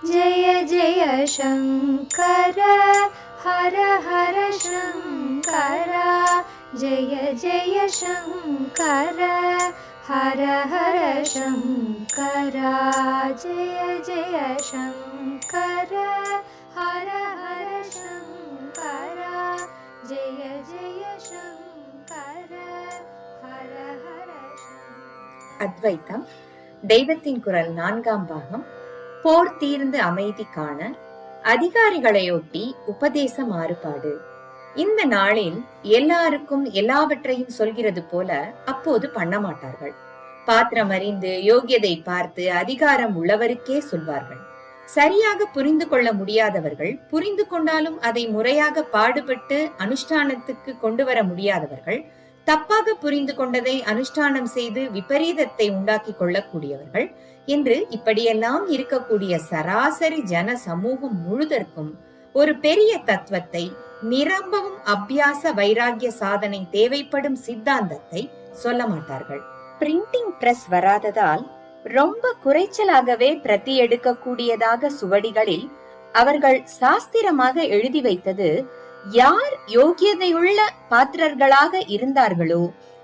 जय जय शङ्कर हर हर शङ्कर जय जय शङ्कर हर हर शङ्कर जय जय शङ्कर हर हर शङ्कर जय जय शङ्कर हर हर அத்வைத்தம் தெய்வத்தின் குரல் 4ஆம் பாகம். போர் தீர்ந்து அமைதி காண அதிகாரிகளையொட்டி உபதேச மாறுபாடு. இந்த நாளில் எல்லாருக்கும் எல்லாவற்றையும் சொல்கிறது போல அப்போது பண்ண மாட்டார்கள். பாத்திரம் அறிந்து யோகியதை பார்த்து அதிகாரம் உள்ளவருக்கே சொல்வார்கள். சரியாக புரிந்து கொள்ள முடியாதவர்கள், புரிந்து கொண்டாலும் அதை முறையாக பாடுபட்டு அனுஷ்டானத்துக்கு கொண்டு வர முடியாதவர்கள், தப்பாக புரிந்து கொண்டதை அனுஷ்டானம் செய்து விபரீதத்தை உண்டாக்கி கொள்ளக்கூடியவர்கள் என்று இப்படியெல்லாம் இருக்கக்கூடிய சராசரி ஜன சமூகம் முழுதற்கும் ஒரு பெரிய தத்துவத்தை, நிரம்பவும் அபியாச வைராகிய சாதனை தேவைப்படும் சித்தாந்தத்தை சொல்ல மாட்டார்கள். பிரிண்டிங் பிரஸ் வராததால் ரொம்ப குறைச்சலாகவே பிரதி எடுக்கக்கூடியதாக சுவடிகளில் அவர்கள் சாஸ்திரமாக எழுதி வைத்தது யார் யோகியதையுள்ள பாத்திரர்களாக இருந்தார்களோ,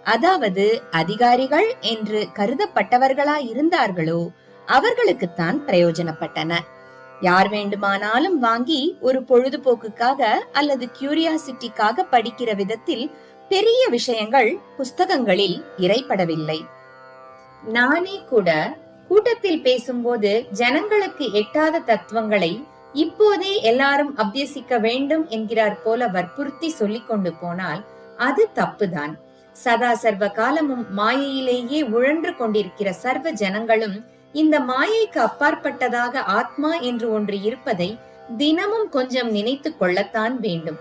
அதாவது அதிகாரிகள் என்று கருதப்பட்டவர்களா இருந்தார்களோ அவர்களுக்குத்தான் பிரயோஜனப்பட்டன. யார் வேண்டுமானாலும் வாங்கி ஒரு பொழுதுபோக்குக்காக அல்லது கியூரியாசிட்டிக்காக படிக்கிற விதத்தில் பெரிய விஷயங்கள் புஸ்தகங்களில் இறைப்படவில்லை. நானே கூட கூட்டத்தில் பேசும்போது ஜனங்களுக்கு எட்டாத தத்துவங்களை இப்போதே எல்லாரும் அபியசிக்க வேண்டும் என்கிறார் போல வற்புறுத்தி சொல்லிக் கொண்டு போனால் அது தப்புதான். சதா சர்வ காலமும் மாயையிலேயே உழன்று கொண்டிருக்கிற சர்வ ஜனங்களும் இந்த மாயைக்கு அப்பாற்பட்டதாக ஆத்மா என்று ஒன்று இருப்பதை தினமும் கொஞ்சம் நினைத்து கொள்ளத்தான் வேண்டும்.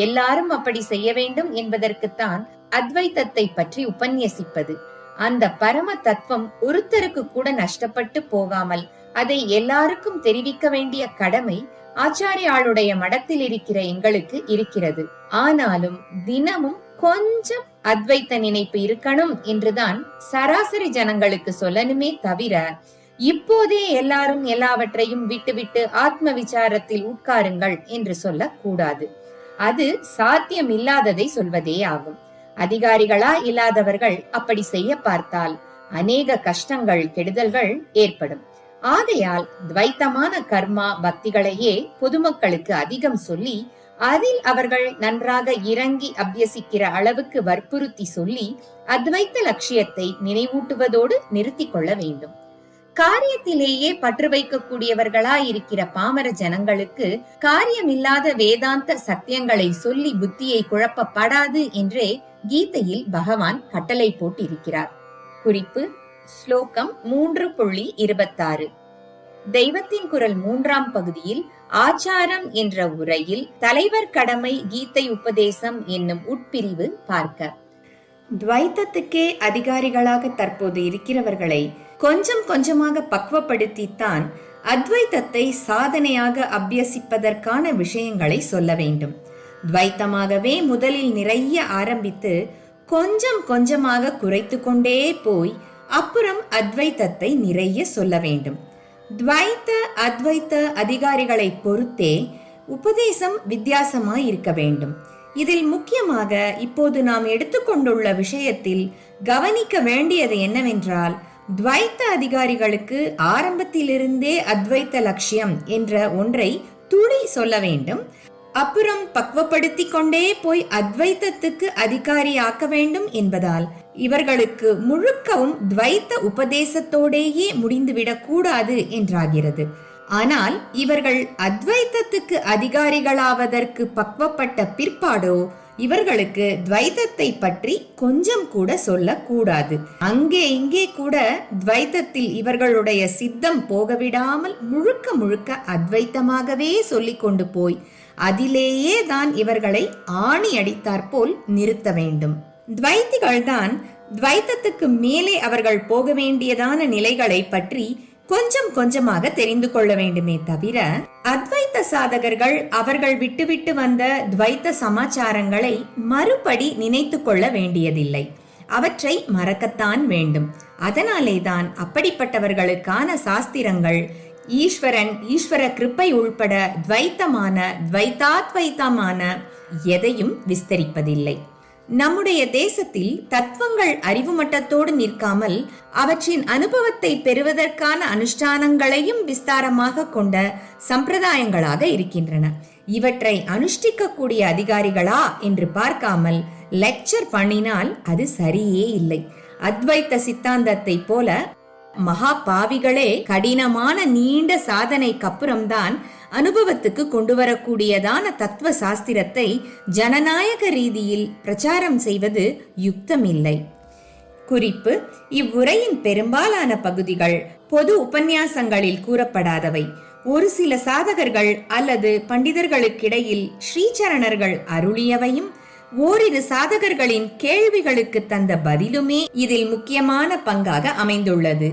எல்லாரும் அப்படி செய்ய வேண்டும் என்பதற்குத்தான் அத்வைத்தத்தை பற்றி உபன்யசிப்பது. அந்த பரம தத்துவம் ஒருத்தருக்கு கூட நஷ்டப்பட்டு போகாமல் அதை எல்லாருக்கும் தெரிவிக்க வேண்டிய கடமை ஆச்சாரியாளுடைய மடத்தில் இருக்கிற எங்களுக்கு இருக்கிறது. ஆனாலும் தினமும் கொஞ்சம் அத்வைத்த நினைப்பு இருக்கணும் என்றுதான் சராசரி ஜனங்களுக்கு சொல்லணுமே தவிர இப்போதே எல்லாரும் எல்லாவற்றையும் விட்டுவிட்டு ஆத்ம விசாரத்தில் உட்காருங்கள் என்று சொல்ல கூடாது. அது சாத்தியம் இல்லாததை சொல்வதே ஆகும். அதிகாரிகளா இல்லாதவர்கள் அப்படி செய்ய பார்த்தால் அநேக கஷ்டங்கள், கெடுதல்கள் ஏற்படும். ஆகையால் துவைத்தமான கர்மா பக்திகளையே பொதுமக்களுக்கு அதிகம் சொல்லி அதில் அவர்கள் நன்றாக இறங்கி அபியசிக்கிற அளவுக்கு வற்புறுத்தி சொல்லி அத்வைத்த லட்சியத்தை நினைவூட்டுவதோடு நிறுத்தி கொள்ள வேண்டும். காரியத்திலேயே பற்று வைக்கக்கூடியவர்களாயிருக்கிற பாமர ஜனங்களுக்கு காரியமில்லாத வேதாந்த சத்தியங்களை சொல்லி புத்தியை குழப்பப்படாது என்றே கீதையில் பகவான் கட்டளை போட்டிருக்கிறார். குறிப்பு: ஸ்லோகம் 3.26. தெய்வத்தின் குரல் 3ஆம் பகுதியில் ஆச்சாரம் என்ற உரையில் தலைவர் கடமை கீதை உபதேசம் என்னும் உட்பிரிவு பார்க்க. துவைத்தத்துக்கே அதிகாரிகளாக தற்போது இருக்கிறவர்களை கொஞ்சம் கொஞ்சமாக பக்குவப்படுத்தித்தான் அத்வைத்தத்தை சாதனையாக அபியசிப்பதற்கான விஷயங்களை சொல்ல வேண்டும். துவைத்தமாகவே முதலில் நிறைய ஆரம்பித்து கொஞ்சம் கொஞ்சமாக குறைத்து கொண்டே போய் அப்புறம் அத்வைத்தத்தை நிறைய சொல்ல வேண்டும். துவைத்த அத்வைத்த அதிகாரிகளை பொறுத்தே உபதேசம் வித்தியாசமாய் இருக்க வேண்டும். இதில் முக்கியமாக இப்போது நாம் எடுத்துக்கொண்டுள்ள விஷயத்தில் கவனிக்க வேண்டியது என்னவென்றால், துவைத்த அதிகாரிகளுக்கு ஆரம்பத்திலிருந்தே அத்வைத்த லட்சியம் என்ற ஒன்றை துளி சொல்ல வேண்டும். அப்புறம் பக்குவப்படுத்தி கொண்டே போய் அத்வைத்தத்துக்கு அதிகாரியாக்க வேண்டும் என்பதால் இவர்களுக்கு முழுக்கவும் துவைத்த உபதேசத்தோடேயே முடிந்துவிடக் கூடாது என்றாகிறது. ஆனால் இவர்கள் அத்வைத்தத்துக்கு அதிகாரிகளாவதற்கு பக்குவப்பட்ட பிற்பாடோ இவர்களுக்கு துவைத்தத்தை பற்றி கொஞ்சம் கூட சொல்லக்கூடாது. அங்கே இங்கே கூட துவைத்தத்தில் இவர்களுடைய சித்தம் போகவிடாமல் முழுக்க முழுக்க அத்வைத்தமாகவே சொல்லிக் கொண்டு போய் அதிலேயே தான் இவர்களை ஆணி அடித்தாற்போல் நிறுத்த வேண்டும். துவைத்திகள்தான் துவைத்தத்துக்கு மேலே அவர்கள் போக வேண்டியதான நிலைகளை பற்றி கொஞ்சம் கொஞ்சமாக தெரிந்து கொள்ள வேண்டுமே தவிர அத்வைத்த சாதகர்கள் அவர்கள் விட்டுவிட்டு வந்த துவைத்த சமாச்சாரங்களை மறுபடி நினைத்து கொள்ள வேண்டியதில்லை. அவற்றை மறக்கத்தான் வேண்டும். அதனாலேதான் அப்படிப்பட்டவர்களுக்கான சாஸ்திரங்கள் ஈஸ்வரன், ஈஸ்வர கிருப்பை உள்பட துவைத்தமான துவைத்தாத்வைத்தமான எதையும் விஸ்தரிப்பதில்லை. நம்முடைய தேசத்தில் தத்துவங்கள் அறிவு மட்டத்தோடு நிற்காமல் அவற்றின் அனுபவத்தை பெறுவதற்கான அனுஷ்டானங்களையும் விஸ்தாரமாக கொண்ட சம்பிரதாயங்களாக இருக்கின்றன. இவற்றை அனுஷ்டிக்கக்கூடிய அதிகாரிகளா என்று பார்க்காமல் லெக்சர் பண்ணினால் அது சரியே இல்லை. அத்வைத்த சித்தாந்தத்தை போல மகா பாவிகளே கடினமான நீண்ட சாதனைக்கு அப்புறம்தான் அனுபவத்துக்கு கொண்டு வரக்கூடியதான தத்துவ சாஸ்திரத்தை ஜனநாயக ரீதியில் பிரச்சாரம் செய்வது யுக்தமில்லை. குறிப்பு: இவ்வுரையின் பெரும்பாலான பகுதிகள் பொது உபன்யாசங்களில் கூறப்படாதவை. ஒரு சில சாதகர்கள் அல்லது பண்டிதர்களுக்கிடையில் ஸ்ரீசரணர்கள் அருளியவையும் ஓரிரு சாதகர்களின் கேள்விகளுக்கு தந்த பதிலுமே இதில் முக்கியமான பங்காக அமைந்துள்ளது.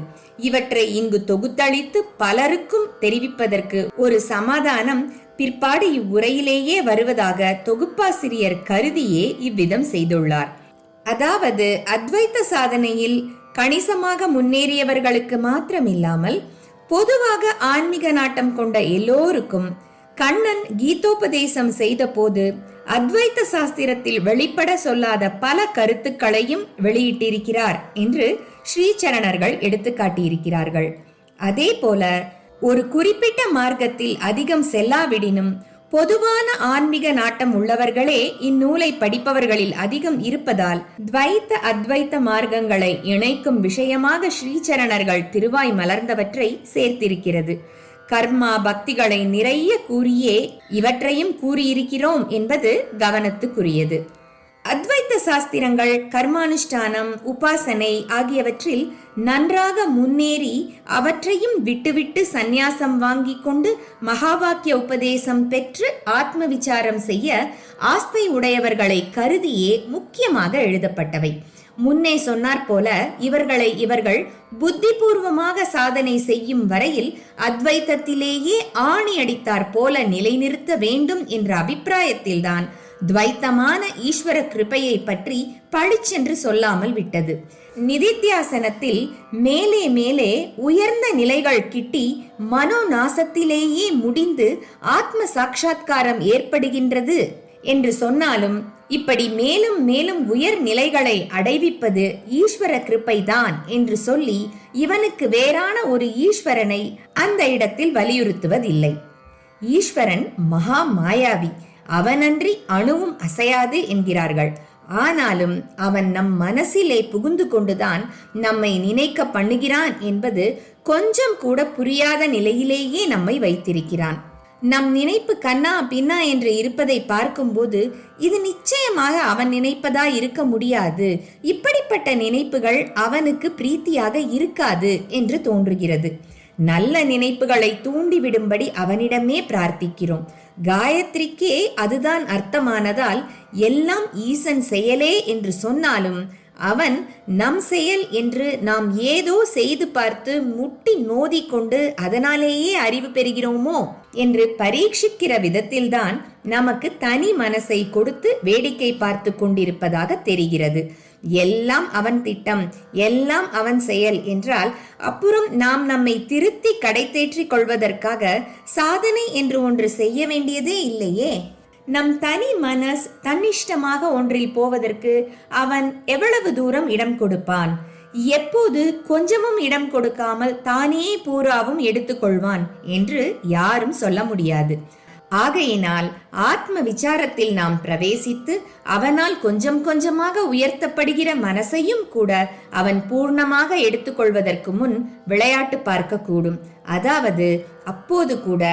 இவற்றை இங்கு தொகுத்தளித்து பலருக்கும் தெரிவிப்பதற்கு ஒரு சமாதானம் பிற்பாடு இவ்வுரையிலேயே வருவதாக தொகுப்பாசிரியர் கருதியே இவ்விதம் செய்துள்ளார். அதாவது அத்வைத்த சாதனையில் கணிசமாக முன்னேறியவர்களுக்கு மாத்திரமில்லாமல் பொதுவாக ஆன்மீக நாட்டம் கொண்ட எல்லோருக்கும் கண்ணன் கீதோபதேசம் செய்த போது அத்வைத்த சாஸ்திரத்தில் வெளிப்பட சொல்லாத பல கருத்துக்களையும் வெளியிட்டிருக்கிறார் என்று ஸ்ரீசரணர்கள் எடுத்துக்காட்டியிருக்கிறார்கள். அதே போல ஒரு குறிப்பிட்ட மார்க்கத்தில் அதிகம் செல்லாவிடினும் பொதுவான ஆன்மீக நாட்டம் உள்ளவர்களே இந்நூலை படிப்பவர்களில் அதிகம் இருப்பதால் துவைத்த அத்வைத்த மார்க்கங்களை இணைக்கும் விஷயமாக ஸ்ரீசரணர்கள் திருவாய் மலர்ந்தவற்றை சேர்த்திருக்கிறது. கர்மா பக்திகளை நிறைய கூறியே இவற்றையும் கூறியிருக்கிறோம் என்பது கவனத்துக்குரியது. அத்வைத்த சாஸ்திரங்கள் கர்மானுஷ்டானம், உபாசனை ஆகியவற்றில் நன்றாக முன்னேறி அவற்றையும் விட்டுவிட்டு சந்நியாசம் வாங்கி கொண்டு மகா வாக்கிய உபதேசம் பெற்று ஆத்ம விசாரம் செய்ய ஆஸ்தை உடையவர்களை கருதியே முக்கியமாக எழுதப்பட்டவை. முன்னே சொன்னார் போல இவர்கள் புத்திபூர்வமாக சாதனை செய்யும் வரையில் அத்வைத்தத்திலேயே ஆணி அடித்தார் போல நிலைநிறுத்த வேண்டும் என்ற அபிப்பிராயத்தில்தான் துவைத்தமான ஈஸ்வர கிருபையை பற்றி பளிச்சென்று சொல்லாமல் விட்டது. நிதித்தியாசனத்தில் மேலே மேலே உயர்ந்த நிலைகள் கிட்டி மனோநாசத்திலேயே முடிந்து ஆத்ம சாட்சா்காரம் ஏற்படுகின்றது என்று சொன்னாலும் இப்படி மேலும் மேலும் உயர் நிலைகளை அடைவிப்பது ஈஸ்வர கிருபைதான் என்று சொல்லி இவனுக்கு வேறான ஒரு ஈஸ்வரனை அந்த இடத்தில் வலியுறுத்துவதில்லை. ஈஸ்வரன் மகா மாயாவி, அவனன்றி அணுவும் அசையாது என்கிறார்கள். ஆனாலும் அவன் நம் மனசிலே புகுந்து கொண்டுதான் நம்மை நினைக்க பண்ணுகிறான் என்பது கொஞ்சம் கூட புரியாத நிலையிலேயே நம்மை வைத்திருக்கிறான். நம் நினைப்பு கண்ணா பின்னா என்று இருப்பதை பார்க்கும்போது இது நிச்சயமாக அவன் நினைப்பதா இருக்க முடியாது, இப்படிப்பட்ட நினைப்புகள் அவனுக்கு பிரீத்தியாக இருக்காது என்று தோன்றுகிறது. நல்ல நினைப்புகளை தூண்டிவிடும்படி அவனிடமே பிரார்த்திக்கிறோம். காயத்ரிக்கே அதுதான் அர்த்தமானதால் எல்லாம் ஈசன் செயலே என்று சொன்னாலும் அவன் நம் செயல் என்று நாம் ஏதோ செய்து பார்த்து முட்டி மோதி கொண்டு அதனாலேயே அறிவு பெறுகிறோமோ என்று பரீட்சிக்கிற விதத்தில்தான் நமக்கு தனி மனசை கொடுத்து வேடிக்கை பார்த்து கொண்டிருப்பதாக தெரிகிறது. எல்லாம் அவன் திட்டம், எல்லாம் அவன் செயல் என்றால் அப்புறம் நாம் நம்மை திருத்தி கடை தேற்றிக் கொள்வதற்காக சாதனை என்று ஒன்று செய்ய வேண்டியதே இல்லையே. நம் தனி மனஸ் தன்னிஷ்டமாக ஒன்றில் போவதற்கு அவன் எவ்வளவு தூரம் இடம் கொடுப்பான்? எப்போது கொஞ்சமும் இடம் கொடுக்காமல் தானே பூராவும் எடுத்துக்கொள்வான் என்று யாரும் சொல்ல முடியாது. ஆகையினால் ஆத்ம விசாரத்தில் நாம் பிரவேசித்து அவனால் கொஞ்சம் கொஞ்சமாக உயர்த்தப்படுகிற மனசையும் கூட அவன் பூர்ணமாக எடுத்துக்கொள்வதற்கு முன் விளையாட்டு பார்க்க கூடும். அதாவது அப்போது கூட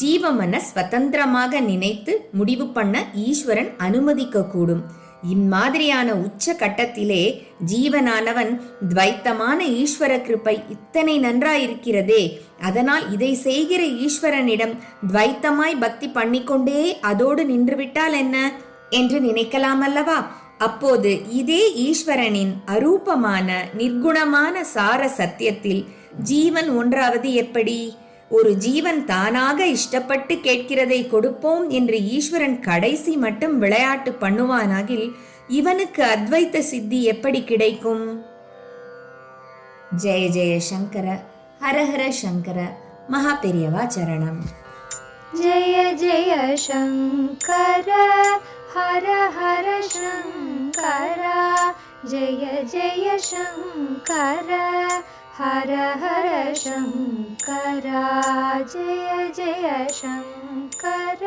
ஜீவமன ஸ்வதந்திரமாக நினைத்து முடிவு பண்ண ஈஸ்வரன் அனுமதிக்க கூடும். இம்மாதிரியான உச்ச கட்டத்திலே ஜீவனானவன் துவைத்தமான ஈஸ்வர கிருபை இத்தனை நன்றாயிருக்கிறதே, அதனால் இதை செய்கிற ஈஸ்வரனிடம் துவைத்தமாய் பக்தி பண்ணிக்கொண்டே அதோடு நின்றுவிட்டால் என்ன என்று நினைக்கலாம் அல்லவா? அப்போது இதே ஈஸ்வரனின் அரூபமான நிர்குணமான சார சத்தியத்தில் ஜீவன் ஒன்றாவது எப்படி? ஒரு ஜீவன் தானாக இஷ்டப்பட்டு கேட்கிறதை கொடுப்போம் என்று ஈஸ்வரன் கடைசி மட்டும் விளையாட்டு பண்ணுவானாகில் இவனுக்கு அத்வைத்த சித்தி எப்படி கிடைக்கும்? ஜெய ஜெய சங்கர, ஹரஹர சங்கர, மகா பெரியவா சரணம். जय जय शङ्कर हर हर शङ्कर जय जय शङ्कर हर हर शङ्कर जय जय शङ्कर